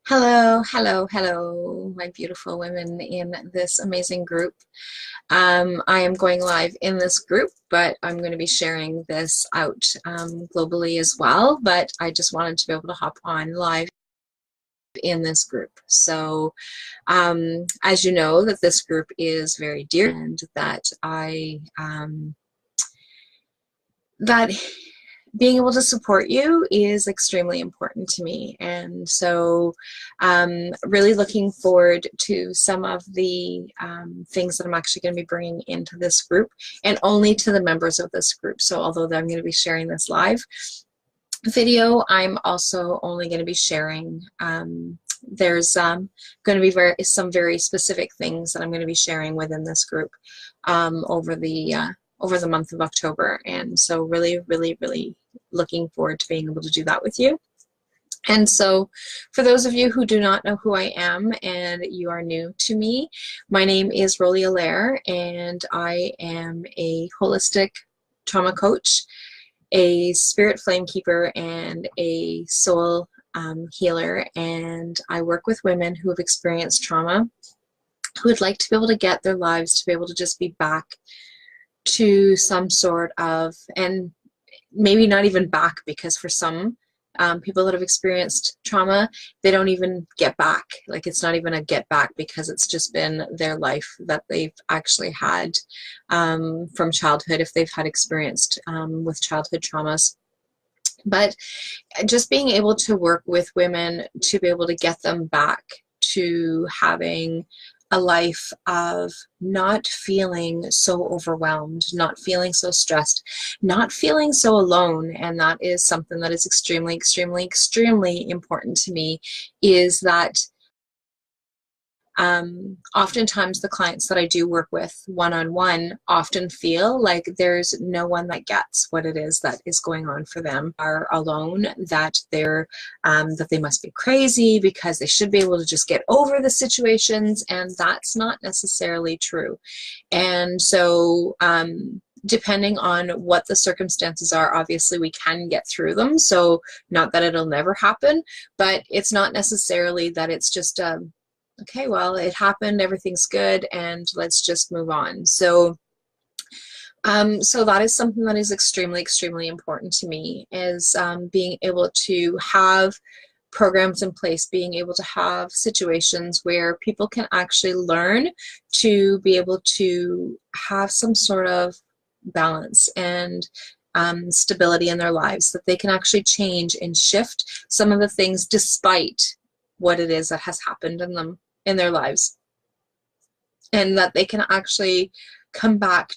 Hello, hello, hello, my beautiful women in this amazing group. I am going live in this group, but I'm going to be sharing this out globally as well. But I just wanted to be able to hop on live in this group. So, as you know, that this group is very dear and that that being able to support you is extremely important to me. And so really looking forward to some of the things that I'm actually going to be bringing into this group and only to the members of this group. So although I'm going to be sharing this live video, I'm also only going to be sharing there's going to be some very specific things that I'm going to be sharing within this group over the month of October. And so really, really, really looking forward to being able to do that with you. And so for those of you who do not know who I am and you are new to me, my name is Roly Allaire, and I am a holistic trauma coach, a spirit flame keeper, and a soul healer. And I work with women who have experienced trauma, who would like to be able to get their lives to be able to just be back to some sort of, and maybe not even back, because for some people that have experienced trauma, they don't even get back. Like, it's not even a get back, because it's just been their life that they've actually had from childhood, if they've had experienced with childhood traumas. But just being able to work with women to be able to get them back to having a life of not feeling so overwhelmed, not feeling so stressed, not feeling so alone. And that is something that is extremely, extremely, extremely important to me, is that oftentimes the clients that I do work with one-on-one often feel like there's no one that gets what it is that is going on for them, are alone, that that they must be crazy because they should be able to just get over the situations, and that's not necessarily true. And so depending on what the circumstances are, obviously we can get through them. So not that it'll never happen, but it's not necessarily that it's just okay, well, it happened, everything's good, and let's just move on. So so that is something that is extremely, extremely important to me, is being able to have programs in place, being able to have situations where people can actually learn to be able to have some sort of balance and stability in their lives, that they can actually change and shift some of the things despite what it is that has happened in their lives, and that they can actually come back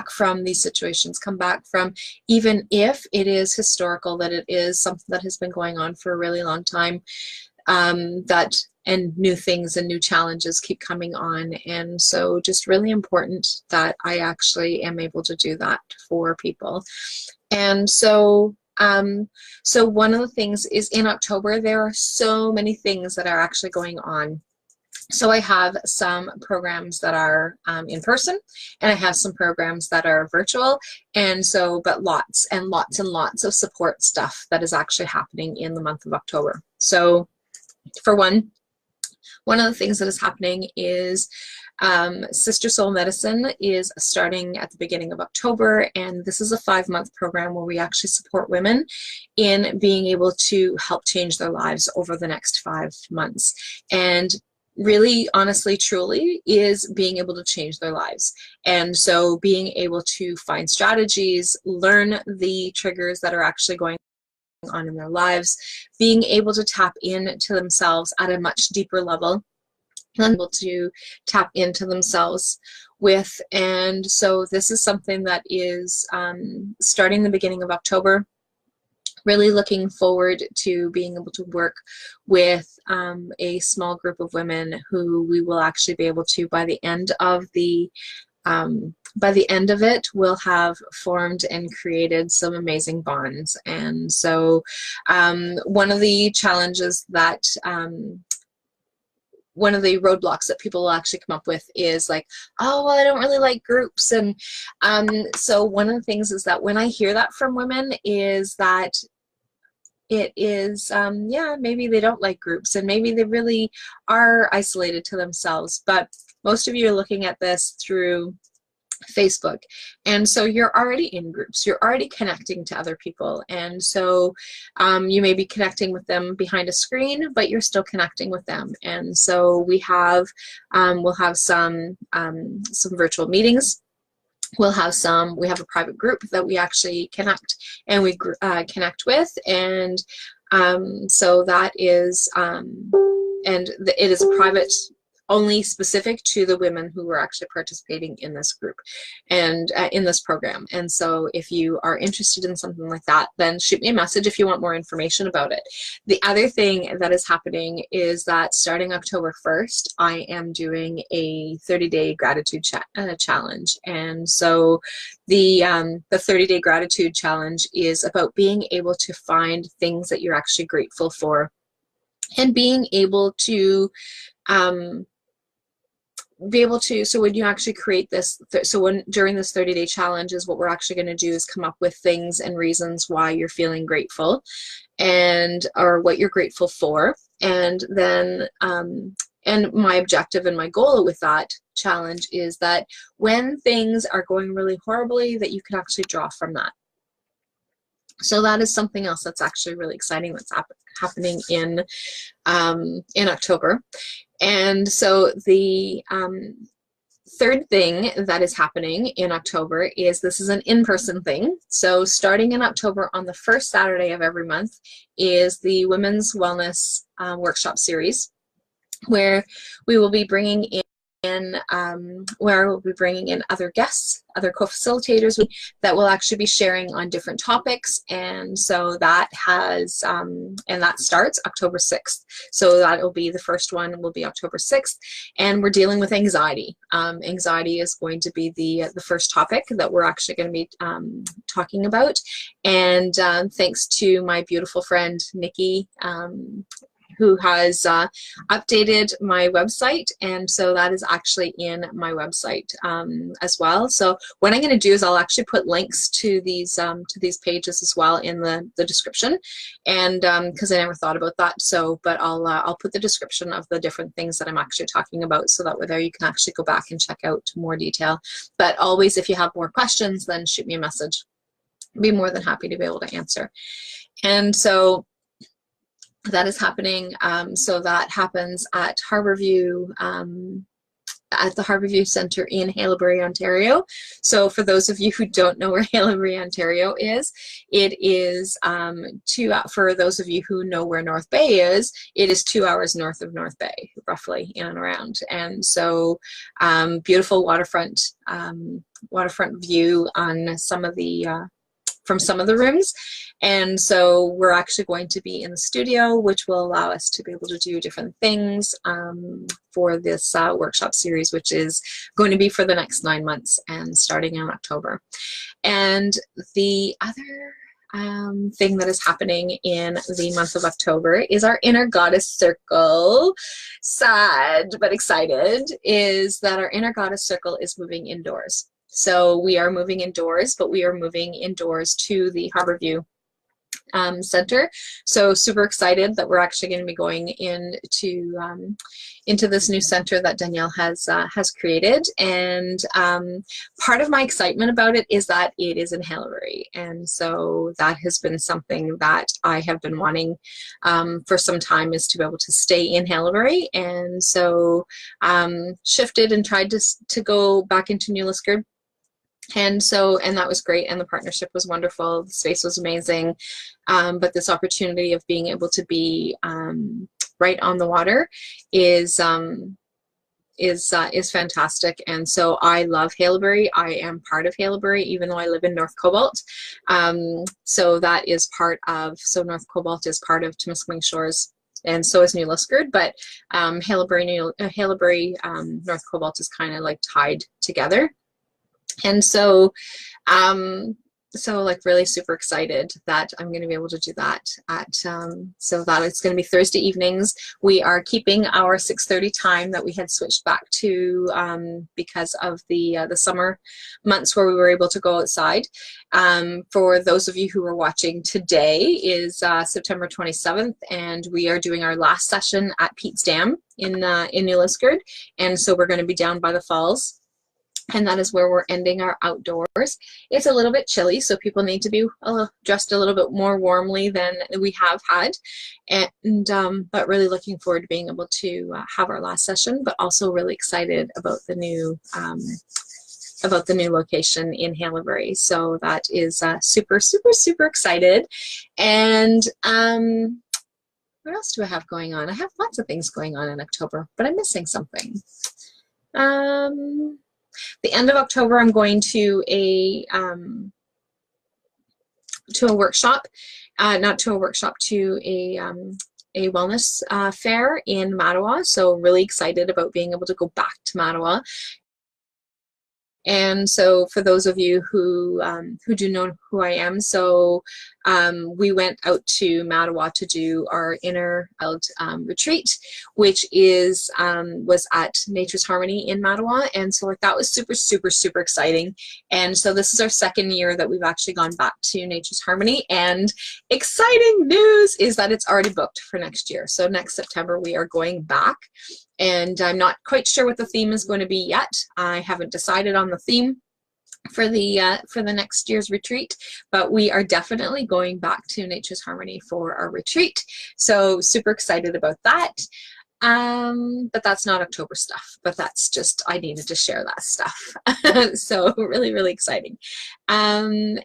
from these situations, come back from, even if it is historical, that it is something that has been going on for a really long time, and new things and new challenges keep coming on. And so just really important that I actually am able to do that for people. And so so one of the things is, in October, there are so many things that are actually going on. So I have some programs that are in person, and I have some programs that are virtual, and so, but lots and lots and lots of support stuff that is actually happening in the month of October. So for one of the things that is happening is Sister Soul Medicine is starting at the beginning of October, and this is a 5-month program where we actually support women in being able to help change their lives over the next 5 months. And really, honestly, truly is being able to change their lives. And so being able to find strategies, learn the triggers that are actually going on in their lives, being able to tap into themselves at a much deeper level, and able to tap into themselves with. And so this is something that is starting the beginning of October. Really looking forward to being able to work with a small group of women who we will actually be able to, by the end of it, we'll have formed and created some amazing bonds. And so one of the challenges that one of the roadblocks that people will actually come up with is like, oh, well, I don't really like groups. And so one of the things is that when I hear that from women is that it is, yeah, maybe they don't like groups and maybe they really are isolated to themselves, but most of you are looking at this through Facebook, and so you're already in groups, you're already connecting to other people, and so you may be connecting with them behind a screen, but you're still connecting with them. And so we have we'll have some virtual meetings. We have a private group that we actually connect and we connect with, and so that is it is a private, only specific to the women who are actually participating in this group and in this program. And so if you are interested in something like that, then shoot me a message if you want more information about it. The other thing that is happening is that starting October 1st, I am doing a 30-day gratitude challenge. And so the 30-day gratitude challenge is about being able to find things that you're actually grateful for, and being able to so when you actually create this, during this 30-day challenge, is what we're actually going to do is come up with things and reasons why you're feeling grateful, or what you're grateful for. And then and my objective and my goal with that challenge is that when things are going really horribly, that you can actually draw from that. So that is something else that's actually really exciting that's happening in October. And so the third thing that is happening in October is, this is an in-person thing. So starting in October, on the first Saturday of every month, is the Women's Wellness Workshop Series, where we will be bringing in other guests, other co-facilitators that will actually be sharing on different topics. And so that has and that starts October 6th. So that will be, the first one will be October 6th, and we're dealing with anxiety. Anxiety is going to be the first topic that we're actually going to be talking about. And thanks to my beautiful friend Nikki, who has updated my website, and so that is actually in my website as well. So what I'm going to do is I'll actually put links to these pages as well in the description, and because I never thought about that. So, but I'll put the description of the different things that I'm actually talking about, so that way there you can actually go back and check out more detail. But always, if you have more questions, then shoot me a message. I'd be more than happy to be able to answer. And so that is happening. So that happens at Harborview, at the Harborview Center in Haileybury, Ontario. So for those of you who don't know where Haileybury, Ontario is, it is for those of you who know where North Bay is, it is 2 hours north of North Bay, roughly, in and around. And so beautiful waterfront view on some of the from some of the rooms. And so we're actually going to be in the studio, which will allow us to be able to do different things for this workshop series, which is going to be for the next 9 months and starting in October. And the other thing that is happening in the month of October is our Inner Goddess Circle. Sad but excited is that our Inner Goddess Circle is moving indoors. So we are moving indoors, but we are moving indoors to the Harborview Center. So super excited that we're actually going to be going into this new center that Danielle has created. And part of my excitement about it is that it is in Haileybury, and so that has been something that I have been wanting for some time, is to be able to stay in Haileybury. And so shifted and tried to go back into New Liskeard. And that was great, and the partnership was wonderful. The space was amazing, but this opportunity of being able to be right on the water is fantastic. And so I love Haileybury. I am part of Haileybury, even though I live in North Cobalt. So that is part of. So North Cobalt is part of Timiskaming Shores, and so is New Liskeard. But Haileybury, North Cobalt is kind of like tied together. And so so like really super excited that I'm going to be able to do that at so that it's going to be Thursday evenings. We are keeping our 6:30 time that we had switched back to because of the summer months where we were able to go outside. For those of you who are watching, today is September 27th, and we are doing our last session at Pete's Dam in New Liskeard, and so we're going to be down by the falls. And that is where we're ending our outdoors. It's a little bit chilly, so people need to be dressed a little bit more warmly than we have had. And but really looking forward to being able to have our last session, but also really excited about the new location in Haileybury. So that is super, super, super excited. And what else do I have going on? I have lots of things going on in October, but I'm missing something. The end of October, I'm going to a workshop, not to a workshop, to a wellness fair in Mattawa. So really excited about being able to go back to Mattawa. And so for those of you who do know who I am, so we went out to Mattawa to do our inner child retreat, which was at Nature's Harmony in Mattawa. And so like that was super, super, super exciting. And so this is our second year that we've actually gone back to Nature's Harmony. And exciting news is that it's already booked for next year. So next September we are going back. And I'm not quite sure what the theme is going to be yet. I haven't decided on the theme for the next year's retreat, but we are definitely going back to Nature's Harmony for our retreat. So super excited about that. But that's not October stuff, but that's just, I needed to share that stuff. So really, really exciting. So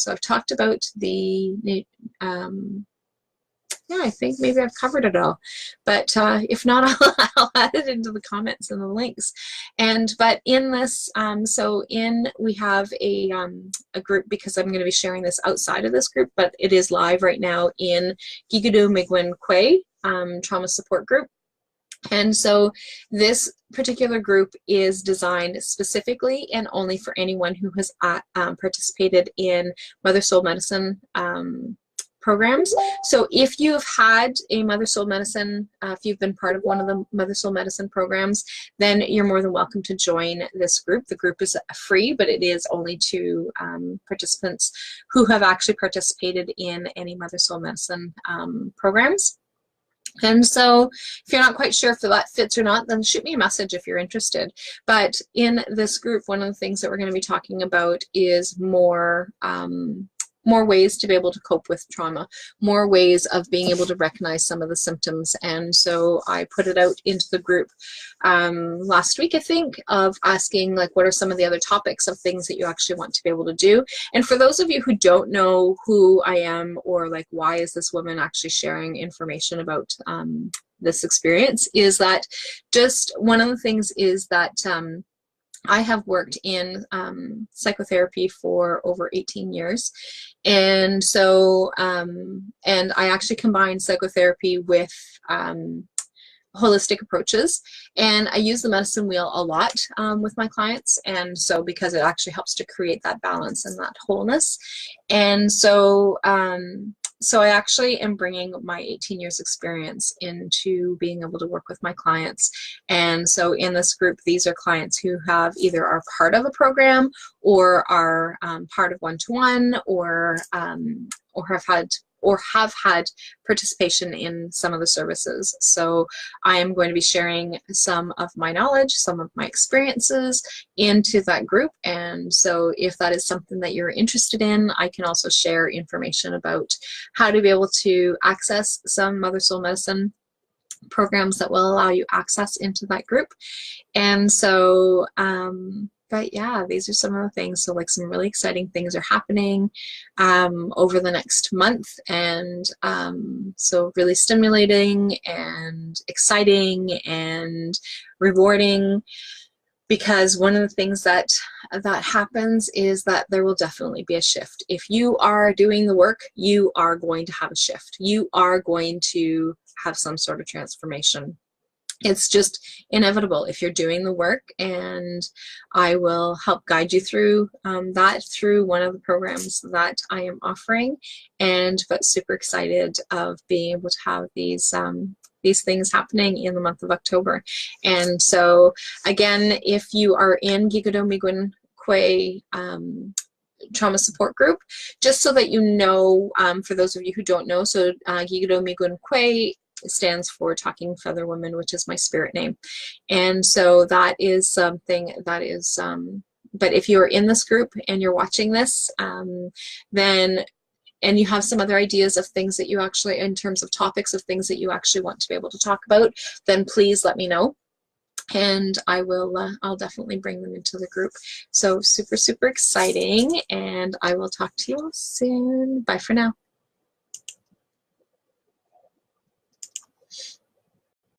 I've talked about the yeah, I think maybe I've covered it all, but if not, I'll add it into the comments and the links. But in this, we have a group, because I'm going to be sharing this outside of this group, but it is live right now in Gigadu Migwin Kwe trauma support group. And so this particular group is designed specifically and only for anyone who has participated in Mother Soul Medicine programs. So if you've had a Mother Soul Medicine, if you've been part of one of the Mother Soul Medicine programs, then you're more than welcome to join this group. The group is free, but it is only to participants who have actually participated in any Mother Soul Medicine programs. And so if you're not quite sure if that fits or not, then shoot me a message if you're interested. But in this group, one of the things that we're going to be talking about is more ways to be able to cope with trauma, more ways of being able to recognize some of the symptoms. And so I put it out into the group last week, I think, of asking like, what are some of the other topics of things that you actually want to be able to do? And for those of you who don't know who I am, or like, why is this woman actually sharing information about this experience, is that just one of the things is that I have worked in psychotherapy for over 18 years. And so, and I actually combine psychotherapy with holistic approaches. And I use the medicine wheel a lot with my clients. And so, because it actually helps to create that balance and that wholeness. And so, so I actually am bringing my 18 years experience into being able to work with my clients. And so in this group, these are clients who have either are part of a program, or are part of one-to-one, or have had participation in some of the services. So I am going to be sharing some of my knowledge, some of my experiences into that group. And so if that is something that you're interested in, I can also share information about how to be able to access some Mother Soul Medicine programs that will allow you access into that group. And so, but yeah, these are some of the things. So like some really exciting things are happening over the next month. And so really stimulating and exciting and rewarding, because one of the things that happens is that there will definitely be a shift. If you are doing the work, you are going to have a shift. You are going to have some sort of transformation. It's just inevitable if you're doing the work, and I will help guide you through that through one of the programs that I am offering, and but super excited of being able to have these things happening in the month of October. And so again, if you are in Gigodo Miigwech Kwe trauma support group, just so that you know, for those of you who don't know, so Gigodo Miigwech Kwe stands for Talking Feather Woman, which is my spirit name. And so that is something that is, but if you're in this group and you're watching this, then, and you have some other ideas of things that you actually, in terms of topics of things that you actually want to be able to talk about, then please let me know. And I will, I'll definitely bring them into the group. So super, super exciting. And I will talk to you all soon. Bye for now.